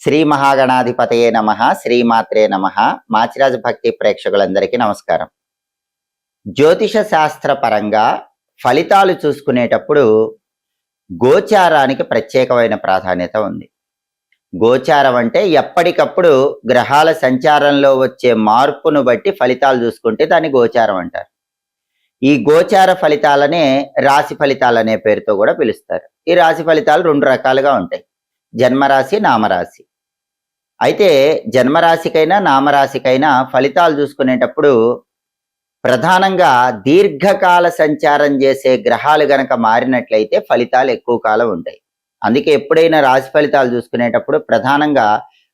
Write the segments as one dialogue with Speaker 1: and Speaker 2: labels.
Speaker 1: శ్రీ మహాగణాధిపతయే నమః, శ్రీమాత్రే నమః. మాచిరాజు భక్తి ప్రేక్షకులందరికీ నమస్కారం. జ్యోతిష శాస్త్ర పరంగా ఫలితాలు చూసుకునేటప్పుడు గోచారానికి ప్రత్యేకమైన ప్రాధాన్యత ఉంది. గోచారం అంటే ఎప్పటికప్పుడు గ్రహాల సంచారంలో వచ్చే మార్పును బట్టి ఫలితాలు చూసుకుంటే దాన్ని గోచారం అంటారు. ఈ గోచార ఫలితాలనే రాశి ఫలితాలనే పేరుతో కూడా పిలుస్తారు. ఈ రాశి ఫలితాలు రెండు రకాలుగా ఉంటాయి: జన్మరాశి, నామరాశి. అయితే జన్మరాశికైనా నామరాశికైనా ఫలితాలు చూసుకునేటప్పుడు ప్రధానంగా దీర్ఘకాల సంచారం చేసే గ్రహాలు గనక మారినట్లయితే ఫలితాలు ఎక్కువ కాలం ఉంటాయి. అందుకే ఎప్పుడైనా రాశి ఫలితాలు చూసుకునేటప్పుడు ప్రధానంగా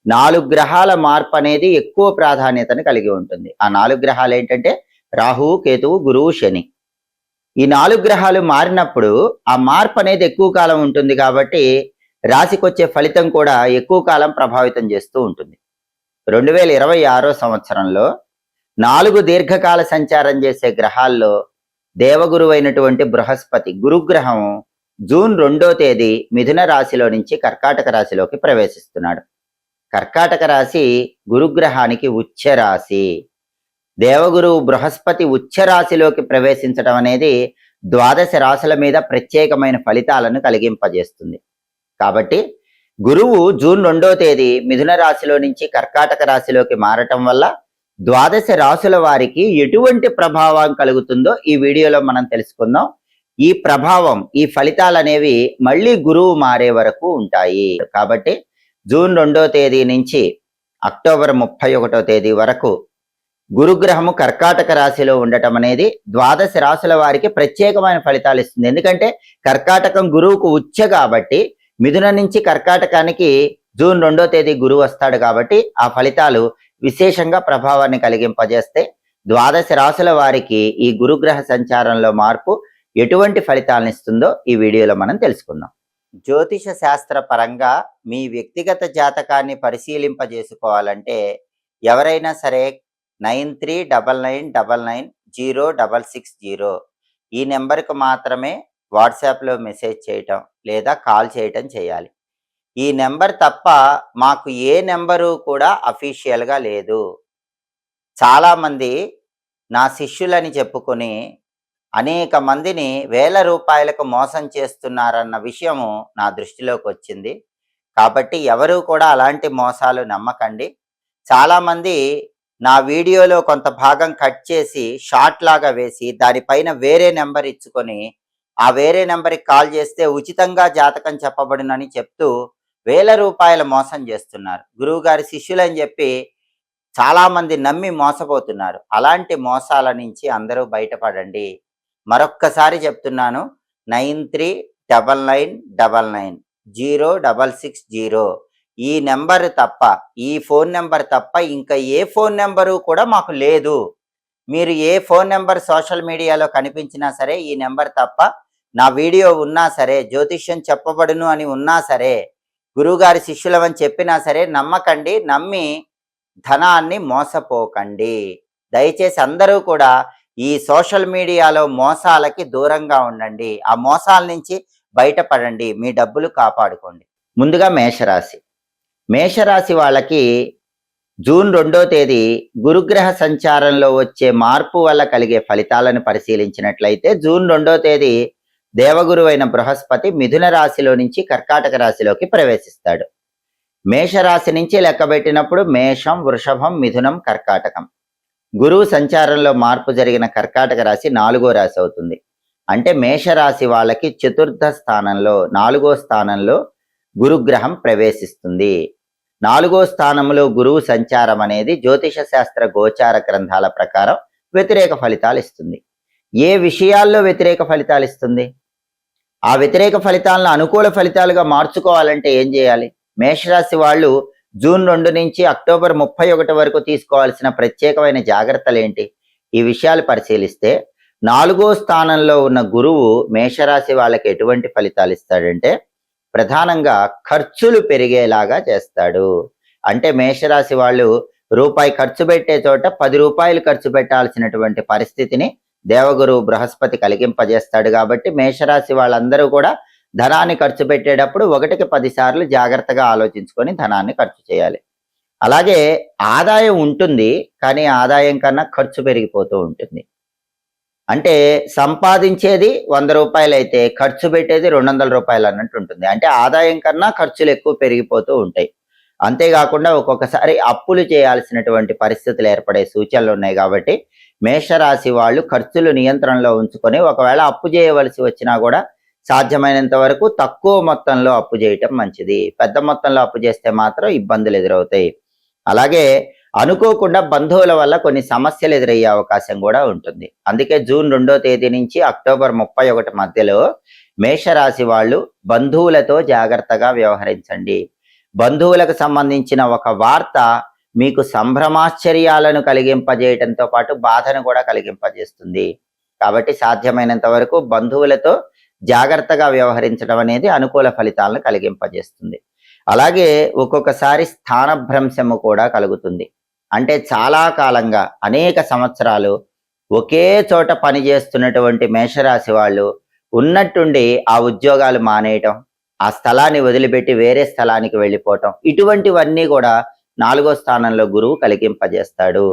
Speaker 1: 4 గ్రహాల మార్పు అనేది ఎక్కువ ప్రాధాన్యతను కలిగి ఉంటుంది. ఆ 4 గ్రహాలు ఏంటంటే రాహువు, కేతువు, గురువు, శని. ఈ 4 గ్రహాలు మారినప్పుడు ఆ మార్పు అనేది ఎక్కువ కాలం ఉంటుంది కాబట్టి రాశికి వచ్చే ఫలితం కూడా ఎక్కువ కాలం ప్రభావితం చేస్తూ ఉంటుంది. 2026 సంవత్సరంలో 4 దీర్ఘకాల సంచారం చేసే గ్రహాల్లో దేవగురువు అయినటువంటి బృహస్పతి గురుగ్రహం జూన్ 2వ తేదీ మిథున రాశిలో నుంచి కర్కాటక రాశిలోకి ప్రవేశిస్తున్నాడు. కర్కాటక రాశి గురుగ్రహానికి ఉచ్చ రాశి. దేవగురువు బృహస్పతి ఉచ్చ రాశిలోకి ప్రవేశించడం అనేది 12 రాశుల మీద ప్రత్యేకమైన ఫలితాలను కలిగింపజేస్తుంది. కాబట్టి గురువు జూన్ 2వ తేదీ మిథున రాశిలో నుంచి కర్కాటక రాశిలోకి మారటం వల్ల 12 రాశుల వారికి ఎటువంటి ప్రభావం కలుగుతుందో ఈ వీడియోలో మనం తెలుసుకుందాం. ఈ ప్రభావం, ఈ ఫలితాలు అనేవి మళ్ళీ గురువు మారే వరకు ఉంటాయి. కాబట్టి జూన్ 2వ తేదీ నుంచి అక్టోబర్ 31వ తేదీ వరకు గురుగ్రహము కర్కాటక రాశిలో ఉండటం అనేది 12 రాశుల వారికి ప్రత్యేకమైన ఫలితాలు ఇస్తుంది. ఎందుకంటే కర్కాటకం గురువుకు ఉచ్చ కాబట్టి మిథున నుంచి కర్కాటకానికి జూన్ 2వ తేదీ గురువు వస్తాడు కాబట్టి ఆ ఫలితాలు విశేషంగా ప్రభావాన్ని కలిగింపజేస్తే 12 రాశుల వారికి ఈ గురుగ్రహ సంచారంలో మార్పు ఎటువంటి ఫలితాలను ఇస్తుందో ఈ వీడియోలో మనం తెలుసుకుందాం. జ్యోతిష శాస్త్ర పరంగా మీ వ్యక్తిగత జాతకాన్ని పరిశీలింపజేసుకోవాలంటే ఎవరైనా సరే 9399990660 ఈ నెంబర్కు మాత్రమే వాట్సాప్లో మెసేజ్ చేయటం లేదా కాల్ చేయటం చేయాలి. ఈ నెంబర్ తప్ప మాకు ఏ నెంబరు కూడా అఫీషియల్గా లేదు. చాలామంది నా శిష్యులని చెప్పుకొని అనేక మందిని వేల రూపాయలకు మోసం చేస్తున్నారన్న విషయము నా దృష్టిలోకి వచ్చింది. కాబట్టి ఎవరు కూడా అలాంటి మోసాలు నమ్మకండి. చాలామంది నా వీడియోలో కొంత భాగం కట్ చేసి షార్ట్ లాగా వేసి దానిపైన వేరే నెంబర్ ఇచ్చుకొని ఆ వేరే నెంబర్కి కాల్ చేస్తే ఉచితంగా జాతకం చెప్పబడునని చెప్తూ వేల రూపాయల మోసం చేస్తున్నారు. గురువుగారి శిష్యులని చెప్పి చాలామంది నమ్మి మోసపోతున్నారు. అలాంటి మోసాల నుంచి అందరూ బయటపడండి. మరొక్కసారి చెప్తున్నాను, 9399990660 ఈ నెంబర్ తప్ప, ఈ ఫోన్ నెంబర్ తప్ప ఇంకా ఏ ఫోన్ నెంబరు కూడా మాకు లేదు. మీరు ఏ ఫోన్ నెంబర్ సోషల్ మీడియాలో కనిపించినా సరే ఈ నెంబర్ తప్ప, నా వీడియో ఉన్నా సరే, జ్యోతిష్యం చెప్పబడును అని ఉన్నా సరే, గురువుగారి శిష్యులమని చెప్పినా సరే నమ్మకండి. నమ్మి ధనాన్ని మోసపోకండి. దయచేసి అందరూ కూడా ఈ సోషల్ మీడియాలో మోసాలకి దూరంగా ఉండండి. ఆ మోసాల నుంచి బయటపడండి. మీ డబ్బులు కాపాడుకోండి. ముందుగా మేషరాశి. మేషరాశి వాళ్ళకి జూన్ 2వ తేదీ గురుగ్రహ సంచారంలో వచ్చే మార్పు వల్ల కలిగే ఫలితాలను పరిశీలించినట్లయితే జూన్ 2వ తేదీ దేవగురు అయిన బృహస్పతి మిథున రాశిలో నుంచి కర్కాటక రాశిలోకి ప్రవేశిస్తాడు. మేషరాశి నుంచి లెక్కబెట్టినప్పుడు మేషం, వృషభం, మిథునం, కర్కాటకం. గురువు సంచారంలో మార్పు జరిగిన కర్కాటక రాశి 4వ రాశి అవుతుంది. అంటే మేషరాశి వాళ్ళకి 4వ స్థానంలో, 4వ స్థానంలో గురుగ్రహం ప్రవేశిస్తుంది. 4వ స్థానంలో గురువు సంచారం అనేది జ్యోతిష శాస్త్ర గోచార గ్రంథాల ప్రకారం వ్యతిరేక ఫలితాలు ఇస్తుంది. ఏ విషయాల్లో వ్యతిరేక ఫలితాలు ఇస్తుంది? ఆ వ్యతిరేక ఫలితాలను అనుకూల ఫలితాలుగా మార్చుకోవాలంటే ఏం చేయాలి? మేషరాశి వాళ్ళు జూన్ 2 నుంచి అక్టోబర్ 31 వరకు తీసుకోవాల్సిన ప్రత్యేకమైన జాగ్రత్తలు ఏంటి? ఈ విషయాలు పరిశీలిస్తే 4వ స్థానంలో ఉన్న గురువు మేషరాశి వాళ్ళకి ఎటువంటి ఫలితాలు ఇస్తాడంటే ప్రధానంగా ఖర్చులు పెరిగేలాగా చేస్తాడు. అంటే మేషరాశి వాళ్ళు రూపాయి ఖర్చు పెట్టే చోట 10 రూపాయలు ఖర్చు పెట్టాల్సినటువంటి పరిస్థితిని దేవగురువు బృహస్పతి కలిగింపజేస్తాడు. కాబట్టి మేషరాశి వాళ్ళందరూ కూడా ధనాన్ని ఖర్చు పెట్టేటప్పుడు 1కి 10 సార్లు జాగ్రత్తగా ఆలోచించుకొని ధనాన్ని ఖర్చు చేయాలి. అలాగే ఆదాయం ఉంటుంది, కానీ ఆదాయం కన్నా ఖర్చు పెరిగిపోతూ ఉంటుంది. అంటే సంపాదించేది 100 రూపాయలైతే ఖర్చు పెట్టేది 200 రూపాయలు అన్నట్టు ఉంటుంది. అంటే ఆదాయం కన్నా ఖర్చులు ఎక్కువ పెరిగిపోతూ ఉంటాయి. అంతేకాకుండా ఒక్కొక్కసారి అప్పులు చేయాల్సినటువంటి పరిస్థితులు ఏర్పడే సూచనలు ఉన్నాయి కాబట్టి మేషరాశి వాళ్ళు ఖర్చులు నియంత్రణలో ఉంచుకొని ఒకవేళ అప్పు చేయవలసి వచ్చినా కూడా సాధ్యమైనంత వరకు తక్కువ మొత్తంలో అప్పు చేయటం మంచిది. పెద్ద మొత్తంలో అప్పు చేస్తే మాత్రం ఇబ్బందులు ఎదురవుతాయి. అలాగే అనుకోకుండా బంధువుల వల్ల కొన్ని సమస్యలు ఎదురయ్యే అవకాశం కూడా ఉంటుంది. అందుకే జూన్ 2వ తేదీ నుంచి అక్టోబర్ 31 మధ్యలో మేషరాశి వాళ్ళు బంధువులతో జాగ్రత్తగా వ్యవహరించండి. బంధువులకు సంబంధించిన ఒక వార్త మీకు సంభ్రమాశ్చర్యాలను కలిగింపజేయడంతో పాటు బాధను కూడా కలిగింపజేస్తుంది. కాబట్టి సాధ్యమైనంత వరకు బంధువులతో జాగ్రత్తగా వ్యవహరించడం అనేది అనుకూల ఫలితాలను కలిగింపజేస్తుంది. అలాగే ఒక్కొక్కసారి స్థానభ్రంశము కూడా కలుగుతుంది. అంటే చాలా కాలంగా అనేక సంవత్సరాలు ఒకే చోట పనిచేస్తున్నటువంటి మేషరాశి వాళ్ళు ఉన్నట్టుండి ఆ ఉద్యోగాలు మానేయటం, ఆ స్థలాన్ని వదిలిపెట్టి వేరే స్థలానికి వెళ్ళిపోవటం, ఇటువంటివన్నీ కూడా 4వ స్థానంలో గురువు కలిగింపజేస్తాడు.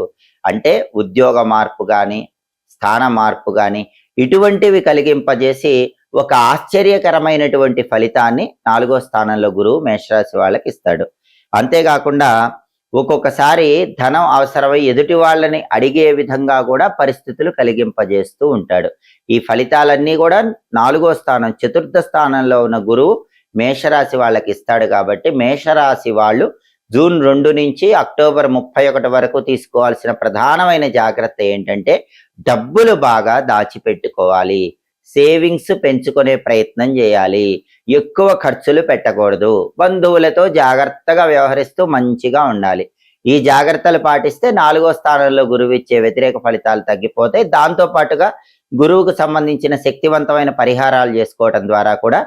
Speaker 1: అంటే ఉద్యోగ మార్పు కానీ స్థాన మార్పు కానీ ఇటువంటివి కలిగింపజేసి ఒక ఆశ్చర్యకరమైనటువంటి ఫలితాన్ని 4వ స్థానంలో గురువు మేషరాశి వాళ్ళకి ఇస్తాడు. అంతేకాకుండా ఒక్కొక్కసారి ధనం అవసరమై ఎదుటి వాళ్ళని అడిగే విధంగా కూడా పరిస్థితులు కలిగింపజేస్తూ ఉంటాడు. ఈ ఫలితాలన్నీ కూడా 4వ స్థానం చతుర్థ స్థానంలో ఉన్న గురువు మేషరాశి వాళ్ళకి ఇస్తాడు. కాబట్టి మేషరాశి వాళ్ళు జూన్ 2 నుంచి అక్టోబర్ 31 వరకు తీసుకోవాల్సిన ప్రధానమైన జాగ్రత్త ఏంటంటే డబ్బులు బాగా దాచిపెట్టుకోవాలి, సేవింగ్స్ పెంచుకునే ప్రయత్నం చేయాలి, ఎక్కువ ఖర్చులు పెట్టకూడదు, బంధువులతో జాగ్రత్తగా వ్యవహరిస్తూ మంచిగా ఉండాలి. ఈ జాగ్రత్తలు పాటిస్తే 4వ స్థానంలో గురువు ఇచ్చే వ్యతిరేక ఫలితాలు తగ్గిపోతాయి. దాంతో పాటుగా గురువుకు సంబంధించిన శక్తివంతమైన పరిహారాలు చేసుకోవటం ద్వారా కూడా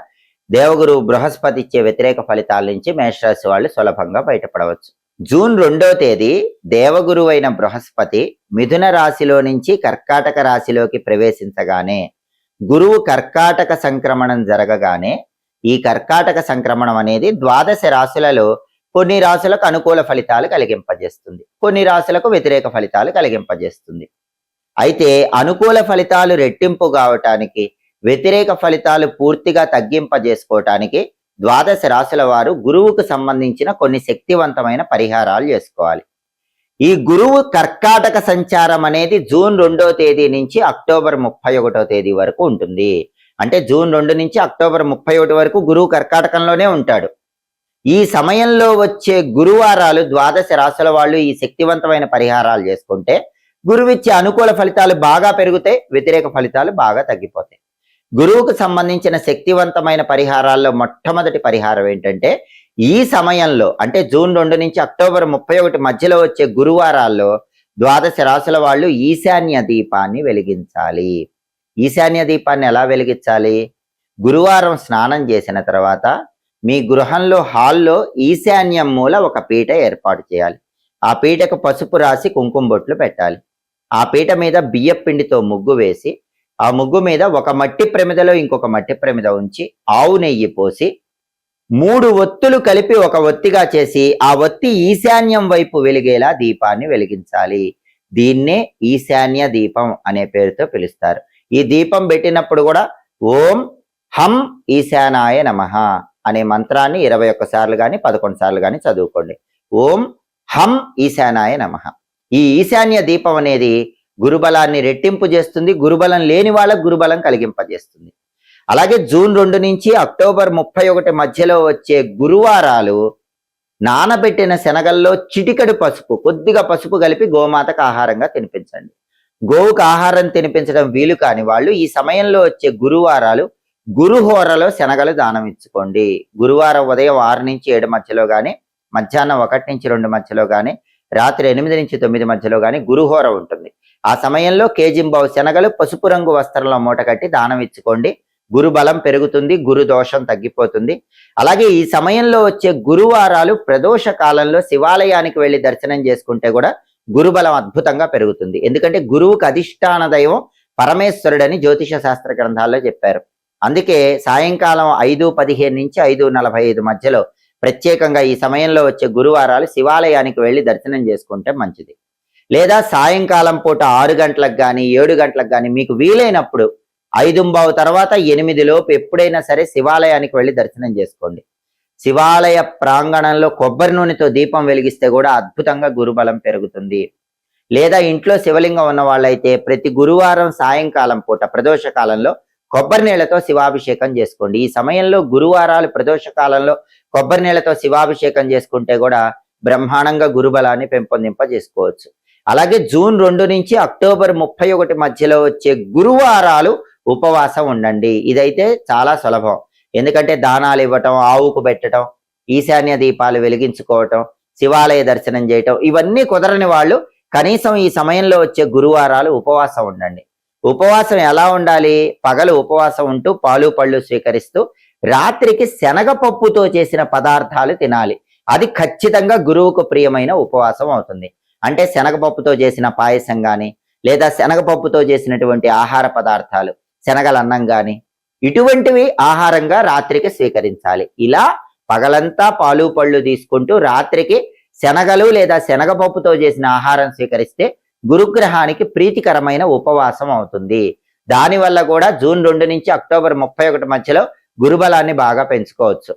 Speaker 1: దేవగురువు బృహస్పతి ఇచ్చే వ్యతిరేక ఫలితాల నుంచి మేషరాశి వాళ్ళు సులభంగా బయటపడవచ్చు. జూన్ 2వ తేదీ దేవగురువు అయిన బృహస్పతి మిథున రాశిలో నుంచి కర్కాటక రాశిలోకి ప్రవేశించగానే గురువు కర్కాటక సంక్రమణం జరగగానే ఈ కర్కాటక సంక్రమణం అనేది 12 రాశులలో కొన్ని రాశులకు అనుకూల ఫలితాలు కలిగింపజేస్తుంది, కొన్ని రాశులకు వ్యతిరేక ఫలితాలు కలిగింపజేస్తుంది. అయితే అనుకూల ఫలితాలు రెట్టింపు కావటానికి, వ్యతిరేక ఫలితాలు పూర్తిగా తగ్గింపజేసుకోవటానికి 12 రాశుల వారు గురువుకు సంబంధించిన కొన్ని శక్తివంతమైన పరిహారాలు చేసుకోవాలి. ఈ గురువు కర్కాటక సంచారం అనేది జూన్ 2వ తేదీ నుంచి అక్టోబర్ 31వ తేదీ వరకు ఉంటుంది. అంటే జూన్ 2 నుంచి అక్టోబర్ 31 వరకు గురువు కర్కాటకంలోనే ఉంటాడు. ఈ సమయంలో వచ్చే గురువారాలు 12 రాశుల వాళ్ళు ఈ శక్తివంతమైన పరిహారాలు చేసుకుంటే గురువిచ్చే అనుకూల ఫలితాలు బాగా పెరుగుతాయి, వ్యతిరేక ఫలితాలు బాగా తగ్గిపోతాయి. గురువుకు సంబంధించిన శక్తివంతమైన పరిహారాల్లో మొట్టమొదటి పరిహారం ఏంటంటే ఈ సమయంలో అంటే జూన్ 2 నుంచి అక్టోబర్ 31 మధ్యలో వచ్చే గురువారాల్లో 12 రాశుల వాళ్ళు ఈశాన్య దీపాన్ని వెలిగించాలి. ఈశాన్య దీపాన్ని ఎలా వెలిగించాలి? గురువారం స్నానం చేసిన తర్వాత మీ గృహంలో హాల్లో ఈశాన్యం మూల ఒక పీట ఏర్పాటు చేయాలి. ఆ పీటకు పసుపు రాసి కుంకుమ బొట్లు పెట్టాలి. ఆ పీట మీద బియ్యపు పిండితో ముగ్గు వేసి ఆ ముగ్గు మీద ఒక మట్టి ప్రమిదలో ఇంకొక మట్టి ప్రమిద ఉంచి ఆవు నెయ్యి పోసి 3 ఒత్తులు కలిపి ఒక ఒత్తిగా చేసి ఆ ఒత్తి ఈశాన్యం వైపు వెలిగేలా దీపాన్ని వెలిగించాలి. దీన్నే ఈశాన్య దీపం అనే పేరుతో పిలుస్తారు. ఈ దీపం పెట్టినప్పుడు కూడా ఓం హం ఈశానాయ నమః అనే మంత్రాన్ని 21 సార్లు కానీ 11 సార్లు కానీ చదువుకోండి. ఓం హం ఈశానాయ నమః. ఈ ఈశాన్య దీపం అనేది గురుబలాన్ని రెట్టింపు చేస్తుంది, గురుబలం లేని వాళ్ళకు గురుబలం కలిగింపజేస్తుంది. అలాగే జూన్ 2 నుంచి అక్టోబర్ 31 మధ్యలో వచ్చే గురువారాలు నానబెట్టిన శనగల్లో చిటికెడు పసుపు, కొద్దిగా పసుపు కలిపి గోమాతకు ఆహారంగా తినిపించండి. గోవుకు ఆహారం తినిపించడం వీలు కాని వాళ్ళు ఈ సమయంలో వచ్చే గురువారాలు గురుహోరలో శనగలు దానం ఇచ్చుకోండి. గురువారం ఉదయం 6 నుంచి 7 మధ్యలో కానీ, మధ్యాహ్నం 1 నుంచి 2 మధ్యలో కానీ, రాత్రి 8 నుంచి 9 మధ్యలో కానీ గురుహోర ఉంటుంది. ఆ సమయంలో కేజింబావు శనగలు పసుపు రంగు వస్త్రంలో మూట కట్టి దానం ఇచ్చుకోండి. గురు బలం పెరుగుతుంది, గురు దోషం తగ్గిపోతుంది. అలాగే ఈ సమయంలో వచ్చే గురువారాలు ప్రదోష కాలంలో శివాలయానికి వెళ్ళి దర్శనం చేసుకుంటే కూడా గురుబలం అద్భుతంగా పెరుగుతుంది. ఎందుకంటే గురువుకు అధిష్టాన దైవం పరమేశ్వరుడని జ్యోతిష శాస్త్ర గ్రంథాల్లో చెప్పారు. అందుకే సాయంకాలం 5:15 నుంచి 5:45 మధ్యలో ప్రత్యేకంగా ఈ సమయంలో వచ్చే గురువారాలు శివాలయానికి వెళ్ళి దర్శనం చేసుకుంటే మంచిది. లేదా సాయంకాలం పూట 6 గంటలకు కానీ 7 గంటలకు కానీ మీకు వీలైనప్పుడు 5:15 తర్వాత 8 లోపు ఎప్పుడైనా సరే శివాలయానికి వెళ్ళి దర్శనం చేసుకోండి. శివాలయ ప్రాంగణంలో కొబ్బరి నూనెతో దీపం వెలిగిస్తే కూడా అద్భుతంగా గురుబలం పెరుగుతుంది. లేదా ఇంట్లో శివలింగం ఉన్న వాళ్ళైతే ప్రతి గురువారం సాయంకాలం పూట ప్రదోష కాలంలో కొబ్బరి నీళ్లతో శివాభిషేకం చేసుకోండి. ఈ సమయంలో గురువారాలు ప్రదోష కాలంలో కొబ్బరి నీళ్లతో శివాభిషేకం చేసుకుంటే కూడా బ్రహ్మాండంగా గురుబలాన్ని పెంపొందింపజేసుకోవచ్చు. అలాగే జూన్ 2 నుంచి అక్టోబర్ 31 మధ్యలో వచ్చే గురువారాలు ఉపవాసం ఉండండి. ఇదైతే చాలా సులభం. ఎందుకంటే దానాలు ఇవ్వటం, ఆవుకు పెట్టడం, ఈశాన్య దీపాలు వెలిగించుకోవటం, శివాలయ దర్శనం చేయటం, ఇవన్నీ కుదరని వాళ్ళు కనీసం ఈ సమయంలో వచ్చే గురువారాలు ఉపవాసం ఉండండి. ఉపవాసం ఎలా ఉండాలి? పగలు ఉపవాసం ఉంటూ పాలు పళ్ళు స్వీకరిస్తూ రాత్రికి శనగపప్పుతో చేసిన పదార్థాలు తినాలి. అది ఖచ్చితంగా గురువుకు ప్రియమైన ఉపవాసం అవుతుంది. అంటే శనగపప్పుతో చేసిన పాయసం కానీ, లేదా శనగపప్పుతో చేసినటువంటి ఆహార పదార్థాలు, శనగల అన్నం కానీ, ఇటువంటివి ఆహారంగా రాత్రికి స్వీకరించాలి. ఇలా పగలంతా పాలు పళ్ళు తీసుకుంటూ రాత్రికి శనగలు లేదా శనగపప్పుతో చేసిన ఆహారం స్వీకరిస్తే గురుగ్రహానికి ప్రీతికరమైన ఉపవాసం అవుతుంది. దానివల్ల కూడా జూన్ 2 నుంచి అక్టోబర్ 31 మధ్యలో గురుబలాన్ని బాగా పెంచుకోవచ్చు.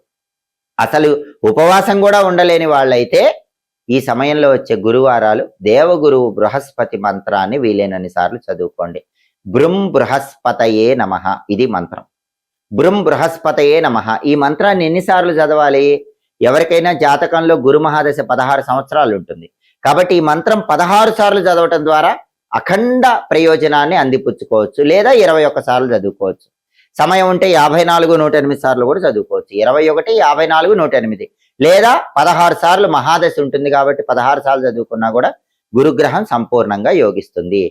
Speaker 1: అసలు ఉపవాసం కూడా ఉండలేని వాళ్ళైతే ఈ సమయంలో వచ్చే గురువారాలు దేవగురువు బృహస్పతి మంత్రాన్ని వీలైనన్ని సార్లు చదువుకోండి. బృం బృహస్పతయే నమః, ఇది మంత్రం. బృం బృహస్పతయే నమః. ఈ మంత్రాన్ని ఎన్నిసార్లు చదవాలి? ఎవరికైనా జాతకంలో గురు మహాదశ 16 సంవత్సరాలు ఉంటుంది కాబట్టి ఈ మంత్రం 16 సార్లు చదవటం ద్వారా అఖండ ప్రయోజనాన్ని అందిపుచ్చుకోవచ్చు. లేదా 21 సార్లు చదువుకోవచ్చు. సమయం ఉంటే 54, 108 సార్లు కూడా చదువుకోవచ్చు. 21, 54, 108 లేదా 16 సార్లు మహాదశ ఉంటుంది కాబట్టి 16 సార్లు చదువుకున్నా కూడా గురుగ్రహం సంపూర్ణంగా యోగిస్తుంది.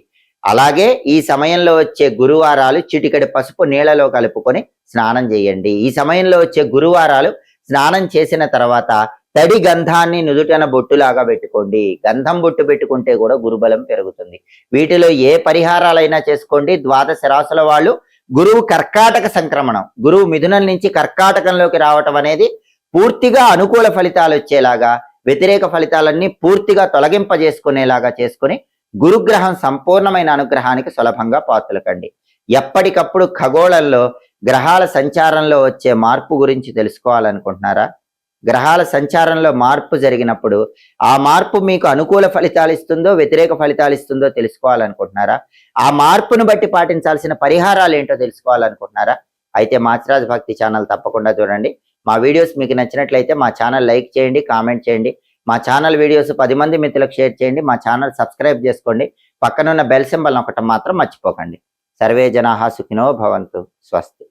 Speaker 1: అలాగే ఈ సమయంలో వచ్చే గురువారాలు చిటికెడు పసుపు నీళ్లలో కలుపుకొని స్నానం చేయండి. ఈ సమయంలో వచ్చే గురువారాలు స్నానం చేసిన తర్వాత తడి గంధాన్ని నుదుటన బొట్టులాగా పెట్టుకోండి. గంధం బొట్టు పెట్టుకుంటే కూడా గురుబలం పెరుగుతుంది. వీటిలో ఏ పరిహారాలైనా చేసుకోండి. ద్వాదశ రాశుల వాళ్ళు గురువు కర్కాటక సంక్రమణం, గురువు మిథునం నుంచి కర్కాటకంలోకి రావటం అనేది పూర్తిగా అనుకూల ఫలితాలు వచ్చేలాగా, వ్యతిరేక ఫలితాలన్నీ పూర్తిగా తొలగింపజేసుకునేలాగా చేసుకుని గురుగ్రహం సంపూర్ణమైన అనుగ్రహానికి సులభంగా పాత్రలకండి. ఎప్పటికప్పుడు ఖగోళంలో గ్రహాల సంచారంలో వచ్చే మార్పు గురించి తెలుసుకోవాలనుకుంటున్నారా? గ్రహాల సంచారంలో మార్పు జరిగినప్పుడు ఆ మార్పు మీకు అనుకూల ఫలితాలు ఇస్తుందో వ్యతిరేక ఫలితాలు ఇస్తుందో తెలుసుకోవాలనుకుంటున్నారా? ఆ మార్పును బట్టి పాటించాల్సిన పరిహారాలు ఏంటో తెలుసుకోవాలనుకుంటున్నారా? అయితే మాచిరాజు భక్తి ఛానల్ తప్పకుండా చూడండి. మా వీడియోస్ మీకు నచ్చినట్లయితే మా ఛానల్ లైక్ చేయండి, కామెంట్ చేయండి. మా ఛానల్ వీడియోస్ 10 మంది మిత్రులకు షేర్ చేయండి. మా ఛానల్ సబ్స్క్రైబ్ చేసుకోండి. పక్కనున్న బెల్ సింబల్ నొక్కటం మాత్రం మర్చిపోకండి. సర్వే జనాః సుఖినో భవంతు. స్వస్తి.